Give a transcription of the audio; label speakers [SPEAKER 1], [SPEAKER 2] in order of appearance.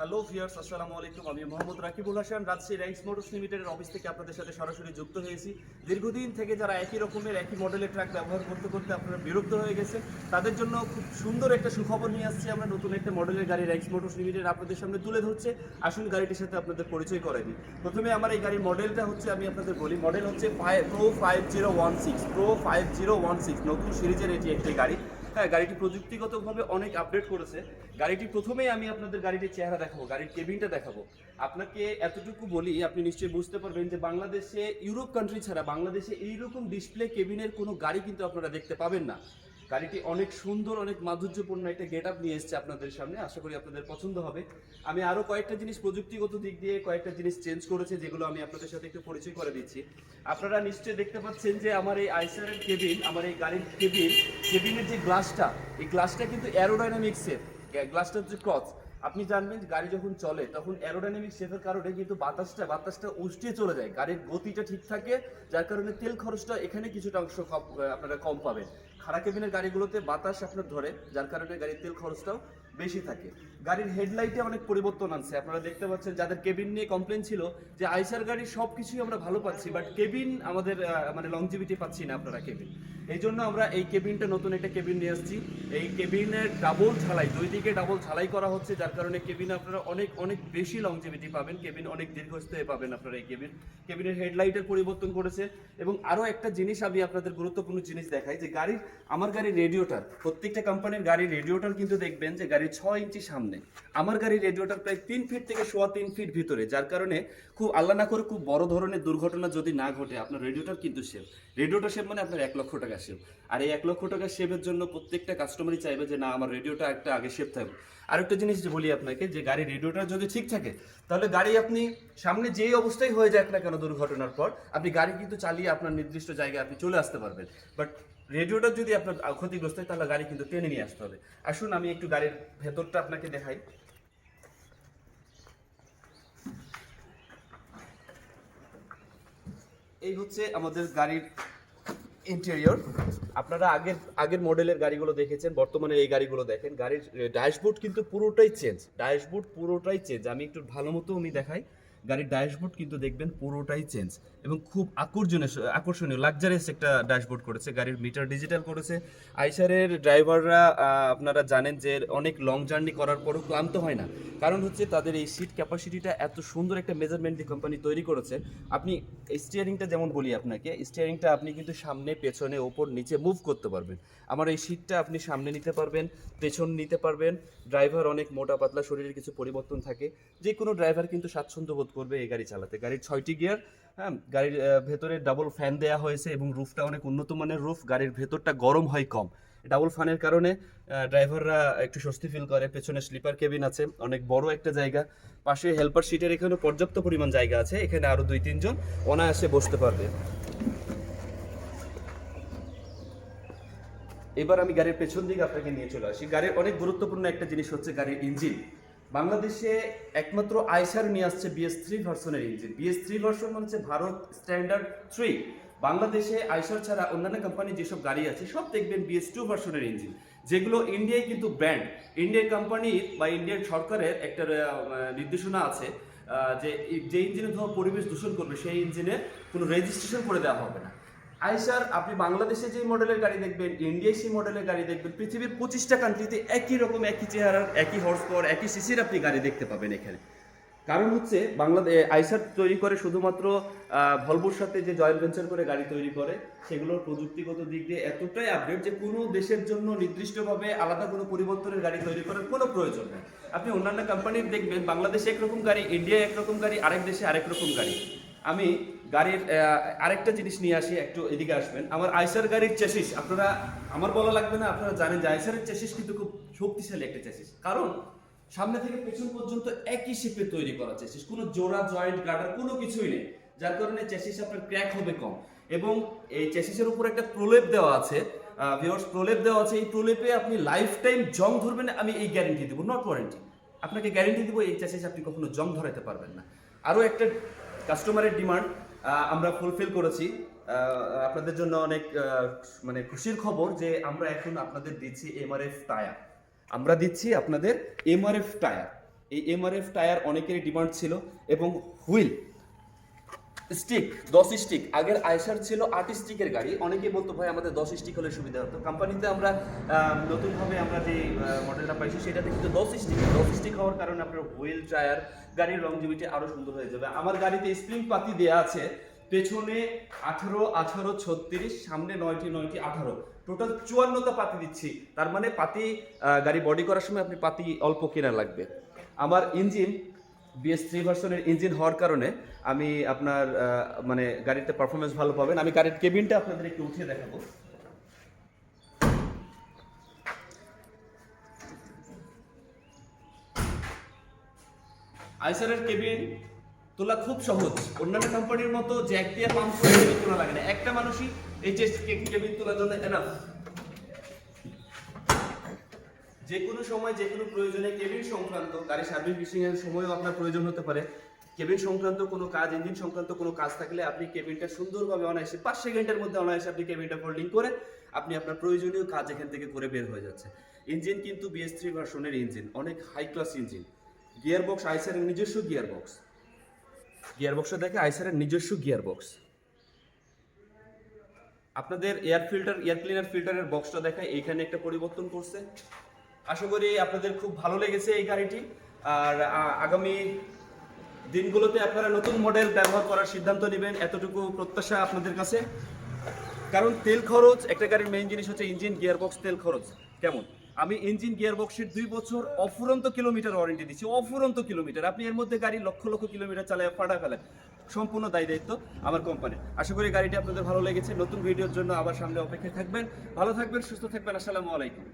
[SPEAKER 1] Hello viewers, আসসালামু আলাইকুম। আমি মোহাম্মদ রাকিবুল হাসান, রাজশাহী র্যাঙ্কস মোটরস লিমিটেডের অফিস থেকে আপনাদের সাথে সরাসরি যুক্ত হয়েছি। দীর্ঘদিন থেকে যারা একই রকমের একই মডেলের ট্রাক ব্যবহার করতে করতে আপনারা বিরক্ত হয়ে গেছেন, তাদের জন্য খুব সুন্দর একটা সুখবর নিয়ে আসছি। আমরা নতুন একটা মডেলের গাড়ি র্যাঙ্কস মোটরস লিমিটেড আপনাদের সামনে তুলে ধরছে। আসুন গাড়িটির সাথে আপনাদের পরিচয় করে দিই। প্রথমে আমার এই গাড়ির মডেলটা হচ্ছে, আমি আপনাদের বলি, মডেল হচ্ছে প্রো 5016 নতুন সিরিজের এটি একটি গাড়ি। হ্যাঁ, গাড়িটি প্রযুক্তিগতভাবে অনেক আপডেট করেছে। গাড়িটি প্রথমেই আমি আপনাদের গাড়িটির চেহারা দেখাবো, গাড়ির কেবিনটা দেখাবো। আপনাকে এতটুকু বলি, আপনি নিশ্চয়ই বুঝতে পারবেন যে বাংলাদেশে, ইউরোপ কান্ট্রি ছাড়া বাংলাদেশে এইরকম ডিসপ্লে কেবিনের কোনো গাড়ি কিন্তু আপনারা দেখতে পাবেন না। গাড়িটি অনেক সুন্দর, অনেক মাধুর্যপূর্ণ একটা গেট আপ নিয়ে এসেছে আপনাদের সামনে। আশা করি আপনাদের পছন্দ হবে। আমি আরও কয়েকটা জিনিস প্রযুক্তিগত দিক দিয়ে কয়েকটা জিনিস চেঞ্জ করেছে, যেগুলো আমি আপনাদের সাথে একটু পরিচয় করে দিচ্ছি। আপনারা নিশ্চয়ই দেখতে পাচ্ছেন যে আমার এই আইসারের কেবিন, আমার এই গাড়ির কেবিনের যে গ্লাসটা, এই গ্লাসটা কিন্তু অ্যারোডাইনামিক্সের। গ্লাসটা হচ্ছে ক্রস। আপনি জানবেন যে গাড়ি যখন চলে তখন অ্যারোডাইনামিক শেপের কারণে কিন্তু বাতাসটা উষ্টিয়ে চলে যায়, গাড়ির গতিটা ঠিক থাকে, যার কারণে তেল খরচটা এখানে কিছুটা অংশ আপনারা কম পাবেন। খাড়া কেবিনের গাড়িগুলোতে বাতাস আপনার ধরে, যার কারণে গাড়ির তেল খরচটাও বেশি থাকে। গাড়ির হেডলাইটে অনেক পরিবর্তন আনছে। আপনারা দেখতে পাচ্ছেন, যাদের কেবিন নিয়ে কমপ্লেন ছিল যে আইসার গাড়ির সব কিছুই আমরা ভালো পাচ্ছি, বাট কেবিন আমাদের মানে লংজিভিটি পাচ্ছি না আপনারা কেবিন। এই জন্য আমরা এই কেবিনটা, নতুন একটা কেবিন নিয়ে আসছি। এই কেবিনের ডাবল ঝালাই, দুই দিকে ডাবল ঝালাই করা হচ্ছে, যার কারণে কেবিনে আপনারা অনেক অনেক বেশি লংজিভিটি পাবেন, কেবিন অনেক দীর্ঘস্থায়ী পাবেন আপনারা এই কেবিনের হেডলাইটের পরিবর্তন করেছে। এবং আরও একটা জিনিস আমি আপনাদের গুরুত্বপূর্ণ জিনিস দেখাই, যে আমার গাড়ির রেডিওটার, প্রত্যেকটা কোম্পানির গাড়ির রেডিওটার কিন্তু দেখবেন যে গাড়ির 6 ইঞ্চি সামনে, আমার গাড়ির রেডিওটার প্রায় 3 ফিট থেকে 3.25 ফিট ভিতরে, যার কারণে খুব আল্লাহ না করে খুব বড় ধরনের দুর্ঘটনা যদি না ঘটে, আপনার রেডিওটার কিন্তু সেভ। রেডিওটা সেভ মানে আপনার 1 লক্ষ টাকা সেভ। আর এই 1 লক্ষ টাকা সেভের জন্য প্রত্যেকটা কাস্টমারই চাইবে যে না, আমার রেডিওটা একটা আগে সেভ থাকবে। আরেকটা জিনিস যে বলি আপনাকে, যে গাড়ির রেডিওটা যদি ঠিক থাকে, তাহলে গাড়ি আপনি সামনে যেই অবস্থায় হয়ে যাক না কেন দুর্ঘটনার পর, আপনি গাড়ি কিন্তু চালিয়ে আপনার নির্দিষ্ট জায়গায় আপনি চলে আসতে পারবেন। বাট রেডিওটা যদি আপনার ক্ষতিগ্রস্ত হয়, তাহলে গাড়ি কিন্তু টেনে নিয়ে আসতে হবে। আসুন আমি একটু গাড়ির ভেতরটা আপনাকে দেখাই। এই হচ্ছে আমাদের গাড়ির ইন্টেরিয়র। আপনারা আগের মডেলের গাড়িগুলো দেখেছেন, বর্তমানে এই গাড়িগুলো দেখেন। গাড়ির ড্যাশবোর্ড কিন্তু পুরোটাই চেঞ্জ। আমি একটু ভালো মতো দেখাই। গাড়ির ড্যাশবোর্ড কিন্তু দেখবেন পুরোটাই চেঞ্জ, এবং খুব আকর্ষণীয় লাক্সারিয়াস একটা ড্যাশবোর্ড করেছে। গাড়ির মিটার ডিজিটাল করেছে। আইসারের ড্রাইভাররা, আপনারা জানেন যে অনেক লং জার্নি করার পরও ক্লান্ত হয় না, কারণ হচ্ছে তাদের এই সিট ক্যাপাসিটিটা এত সুন্দর একটা মেজারমেন্ট দিয়ে কোম্পানি তৈরি করেছে। আপনি স্টিয়ারিংটা যেমন বলি আপনাকে, স্টিয়ারিংটা আপনি কিন্তু সামনে, পেছনে, ওপর, নিচে মুভ করতে পারবেন। আমার এই সিটটা আপনি সামনে নিতে পারবেন, পেছন নিতে পারবেন। ড্রাইভার অনেক মোটা পাতলা, শরীরের কিছু পরিবর্তন থাকে, যে কোনো ড্রাইভার কিন্তু স্বাচ্ছন্দ্য বোধ করবে এই গাড়ি চালাতে। গাড়ির 6টি গিয়ার। হ্যাঁ, গাড়ির ভেতরে ডাবল ফ্যান দেওয়া হয়েছে, এবং রুফটা অনেক উন্নত মানের রুফ। গাড়ির ভেতরটা গরম হয় কম, ডাবল ফ্যানের কারণে ড্রাইভাররা একটু স্বস্তি ফিল করে। পেছনে স্লিপার কেবিন আছে, অনেক বড় একটা জায়গা। পাশে হেল্পার সিটের এখানে পর্যাপ্ত পরিমাণ জায়গা আছে, এখানে আরো 2-3 জন অনায়াসে বসতে পারবে। এবার আমি গাড়ির পেছন দিকে আপনাকে নিয়ে চলে আসি। গাড়ির অনেক গুরুত্বপূর্ণ একটা জিনিস হচ্ছে গাড়ির ইঞ্জিন। বাংলাদেশে একমাত্র আইসার নিয়ে আসছে BS3 ভার্সনের ইঞ্জিন। BS3 ভার্সন মানে হচ্ছে ভারত স্ট্যান্ডার্ড 3। বাংলাদেশে আইসার ছাড়া অন্যান্য কোম্পানি যেসব গাড়ি আছে সব দেখবেন BS2 ভার্সনের ইঞ্জিন, যেগুলো ইন্ডিয়ায় কিন্তু ব্র্যান্ড। ইন্ডিয়ান কোম্পানির বা ইন্ডিয়ান সরকারের একটা নির্দেশনা আছে যে ইঞ্জিনে ধোয়া পরিবেশ দূষণ করবে, সেই ইঞ্জিনে কোনো রেজিস্ট্রেশন করে দেওয়া হবে না। আইসার, আপনি বাংলাদেশে যে মডেলের গাড়ি দেখবেন, ইন্ডিয়ায় সেই মডেলের গাড়ি দেখবেন, পৃথিবীর 25টা কান্ট্রিতে একই রকম, একই চেহারার, একই হর্স পাওয়ার, একই সিসির আপনি গাড়ি দেখতে পাবেন এখানে। কারণ হচ্ছে আইসার তৈরি করে শুধুমাত্র ভলভোর সাথে যে জয়েন্ট ভেঞ্চার করে গাড়ি তৈরি করে, সেগুলোর প্রযুক্তিগত দিক দিয়ে এতটাই আপডেট যে কোনো দেশের জন্য নির্দিষ্টভাবে আলাদা কোনো পরিবর্তনের গাড়ি তৈরি করার কোনো প্রয়োজন নেই। আপনি অন্যান্য কোম্পানির দেখবেন, বাংলাদেশে একরকম গাড়ি, ইন্ডিয়ায় একরকম গাড়ি, আরেক দেশে আরেক রকম গাড়ি। আমি গাড়ির আরেকটা জিনিস নিয়ে আসি, একটু এদিকে আসবেন। আমার আইসার গাড়ির চেসিস, আপনারা আমার বলা লাগবে না, আপনারা জানেন যে আইসারের চেসিস কিন্তু খুব শক্তিশালী একটা চেসিস। কারণ সামনে থেকে পেছন পর্যন্ত একই শেপে তৈরি করা চেসিস, কোনো জোড়া, জয়েন্ট, গার্ডার কোনো কিছুই নেই, যার কারণে চেসিস আপনার ক্র্যাক হবে কম। এবং এই চেসিসের উপর একটা প্রলেপ দেওয়া আছে, এই প্রলেপে আপনি লাইফ টাইম জং ধরবেন, আমি এই গ্যারেন্টি দেবো, নট ওয়ারেন্টি। আপনাকে গ্যারেন্টি দেবো এই চেসিস আপনি কখনো জং ধরাতে পারবেন না। আরও একটা কাস্টমারের ডিমান্ড আমরা ফুলফিল করেছি। আপনাদের জন্য অনেক মানে খুশির খবর যে আমরা এখন আপনাদের দিচ্ছি MRF টায়ার। আমরা দিচ্ছি আপনাদের MRF টায়ার। এই এমআরএফ টায়ার অনেকেরই ডিমান্ড ছিল, এবং হুইল স্টিক 10 স্টিক। আগের আইসার ছিল 8 স্টিকের গাড়ি, অনেকে বলতো ভাই আমাদের 10 স্টিক হলে সুবিধা হতো। কোম্পানিতে আমরা নতুনভাবে আমরা যে মডেলটা পাইছি সেটাতে কিন্তু 10 স্টিক হওয়ার কারণে আপনার হুইল টায়ার গাড়ির লংজিভিটি আরো সুন্দর হয়ে যাবে। আমার গাড়িতে স্প্রিং পাতি দেওয়া আছে, পেছনে 18 18 36, সামনে 9টি 9টি 18, টোটাল 54টা পাতি দিচ্ছি। তার মানে পাতি গাড়ি বডি করার সময় আপনি পাতি অল্প কেনা লাগবে। আমার ইঞ্জিন BS3 ভার্সনের ইঞ্জিন হওয়ার কারণে আমি আপনার মানে গাড়িতে পারফরমেন্স ভালো পাবেন। আমি গাড়ির কেবিনটা আপনাদের একটু উঠিয়ে দেখাবো। আইসারের কেবিন তোলা খুব সহজ, অন্যান্য কোম্পানির মতো জ্যাক দিয়ে পাম্প করে কেবিন তোলা লাগে না। একটা মানুষই এই যে কেবিন তোলার জন্য এনাফ। যে কোনো সময় যে কোনো প্রয়োজনে কেবিন সংক্রান্ত গাড়ি সার্ভিসিং এর সময়ও আপনার প্রয়োজন হতে পারে। কেবিন সংক্রান্ত কোনো কাজ, ইঞ্জিন সংক্রান্ত কোনো কাজ থাকলে আপনি কেবিনটা সুন্দরভাবে অনায়াসে 5 সেকেন্ডের মধ্যে অনায়াসে আপনি কেবিনটা ফোল্ডিং করে আপনি আপনার প্রয়োজনীয় কাজ এখান থেকে করে বের হয়ে যাচ্ছে। ইঞ্জিন কিন্তু BS3 ভার্সনের ইঞ্জিন, অনেক high class engine. Gear box আইসারের নিজস্ব গিয়ার বক্স, গিয়ার বক্সটা দেখে আইসারের নিজস্ব গিয়ার বক্স। আপনাদের এয়ার ক্লিনার ফিল্টারের বক্সটা দেখায়, এইখানে একটা পরিবর্তন করছে। আশা করি আপনাদের খুব ভালো লেগেছে এই গাড়িটি। আর আগামী দিনগুলোতে আপনারা নতুন মডেল ব্যবহার করার সিদ্ধান্ত নেবেন, এতটুকু প্রত্যাশা আপনাদের কাছে। কারণ তেল খরচ, একটা গাড়ির মেইন জিনিস হচ্ছে ইঞ্জিন, গিয়ারবক্স, তেল খরচ কেমন। আমি ইঞ্জিন গিয়ারবক্সের 2 বছর অফুরন্ত কিলোমিটার ওয়ারেন্টি দিচ্ছি, অফুরন্ত কিলোমিটার। আপনি এর মধ্যে গাড়ি লক্ষ লক্ষ কিলোমিটার চালায় ফাটা ফেলেন, সম্পূর্ণ দায়িত্ব আমার কোম্পানি। আশা করি গাড়িটি আপনাদের ভালো লেগেছে। নতুন ভিডিওর জন্য আবার সামনে অপেক্ষায় থাকবেন। ভালো থাকবেন, সুস্থ থাকবেন। আসসালামু আলাইকুম।